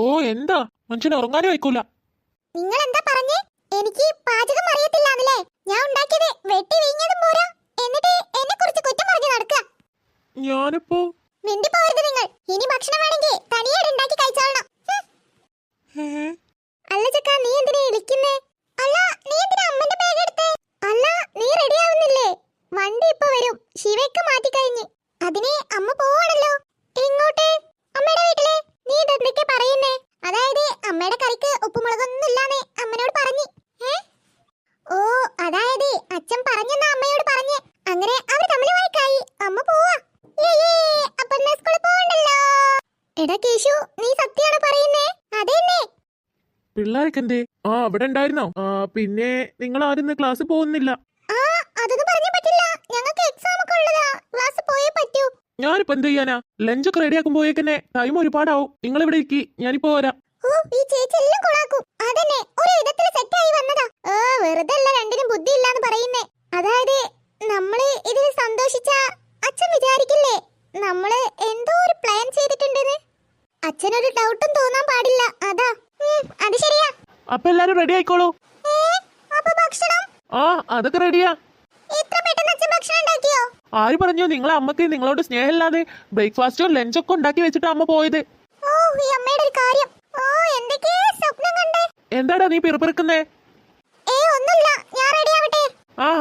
ഓ എന്താ മനുഷ്യൻ ഉറങ്ങാനും വയ്ക്കൂല. നിങ്ങൾ എന്താ പറഞ്ഞേ? എനിക്ക് പാചകം അറിയത്തില്ലാന്നല്ലേ? ഞാൻ ഉണ്ടാക്കിയത് വെട്ടി വീങ്ങിയതും പോരാ, എന്നിട്ട് എന്നെ കുറിച്ച് കുറ്റം പറഞ്ഞു നടക്കുക. ഞാനിപ്പോ മിണ്ടി പോരുത് നിങ്ങൾ. ഇനി ഭക്ഷണം വേണമെങ്കിൽ തനിയെ ഉണ്ടാക്കി കഴിച്ചോളണം. അല്ല ചക്ക, നീ എന്തിനാ വിളിക്കുന്നേ? അല്ല, നീ എന്തിനാ അമ്മന്റെ ബാഗ് എടുത്തേ? അല്ല, നീ റെഡി ആവുന്നില്ലേ? വണ്ടി ഇപ്പൊ വരും. ശിവയ്ക്ക് മാറ്റി കഴിഞ്ഞ്. അതിനെ അമ്മ പോവാണല്ലോ. എങ്ങോട്ട്? അമ്മയുടെ വീട്ടില്. നീ ഇതെന്തൊക്കെ പറയുന്നേ? അതായത് അമ്മയുടെ കറിക്ക് ഉപ്പുമുളകൊന്നും ഇല്ലാന്ന് അമ്മനോട് പറഞ്ഞു. ഓ, അതായത് അച്ഛൻ പറഞ്ഞെന്നാ അമ്മയോട് പറഞ്ഞേ. അങ്ങനെ അവർ തമ്മിൽ വഴക്കായി. അമ്മ പോവാ. അപ്പൊ സ്കൂളിൽ പോകണ്ടല്ലോ. എടാ കേശു, നീ സത്യാണ് പറയുന്നേ? അതെന്നെ. പിള്ളേരൊക്കെ എന്തേ? അവിടെ ഉണ്ടായിരുന്നോ? പിന്നെ നിങ്ങൾ ആരും ക്ലാസ്സിൽ പോകുന്നില്ല? അതൊന്നും പറഞ്ഞു പറ്റില്ല. ഞങ്ങൾക്ക് എക്സാം ഒക്കെ ഉള്ളതാ. ക്ലാസ് പോയേ പറ്റൂ. ഞാനിപ്പോ എന്ത് ചെയ്യാനാ? ലഞ്ചൊക്കെ റെഡിയാക്കുമ്പോഴേക്കന്നെ ടൈം ഒരുപാടാവും. നിങ്ങൾ ഇവിടെ ഇരിക്കി, ഞാനിപ്പോ വരാം. ഓ, ഈ ചേച്ചി എല്ലാം കൊളാക്കും. അതന്നെ, ഒരു വിധത്തിൽ സെറ്റ് ആയി വന്നതാ. വെറുതെ അല്ല രണ്ടിനും ബുദ്ധി ഇല്ലാന്ന് പറയുന്നേ. അതായത് നമ്മള് ഇതിൽ സന്തോഷിച്ച അച്ഛൻ വിചാരിക്കില്ലേ നമ്മള് എന്തോ ഒരു പ്ലാൻ ചെയ്തിട്ടുണ്ടെന്ന്? അച്ഛനൊരു ഡൗട്ടും തോന്നാൻ പാടില്ല. അതാ. അത് ശരിയാ. അപ്പൊ എല്ലാരും റെഡി ആയിക്കോളൂ. അപ്പൊ ഭക്ഷണം? അതൊക്കെ റെഡിയാ. ഇത്ര പെട്ടെന്ന് അച്ഛൻ ഭക്ഷണം ഉണ്ടാക്കിയോ? ആര് പറഞ്ഞു നിങ്ങളെ അമ്മക്ക് നിങ്ങളോട് സ്നേഹമില്ലാതെ ബ്രേക്ക്ഫാസ്റ്റോ ലഞ്ചൊക്കെ ഉണ്ടാക്കി വെച്ചിട്ട് അമ്മ പോയത്? ഓ, ഈ അമ്മയുടെ ഒരു കാര്യം. എന്തൊക്കെയാ സ്വപ്നം കണ്ടേ? എന്താടാ നീ പിറുപിറുക്കുന്നേ? ഒന്നുമില്ല, ഞാൻ റെഡി ആവട്ടെ.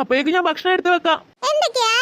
അപ്പോഴേക്ക് ഞാൻ ഭക്ഷണം എടുത്ത് വെക്കാം. എന്തൊക്കെയാ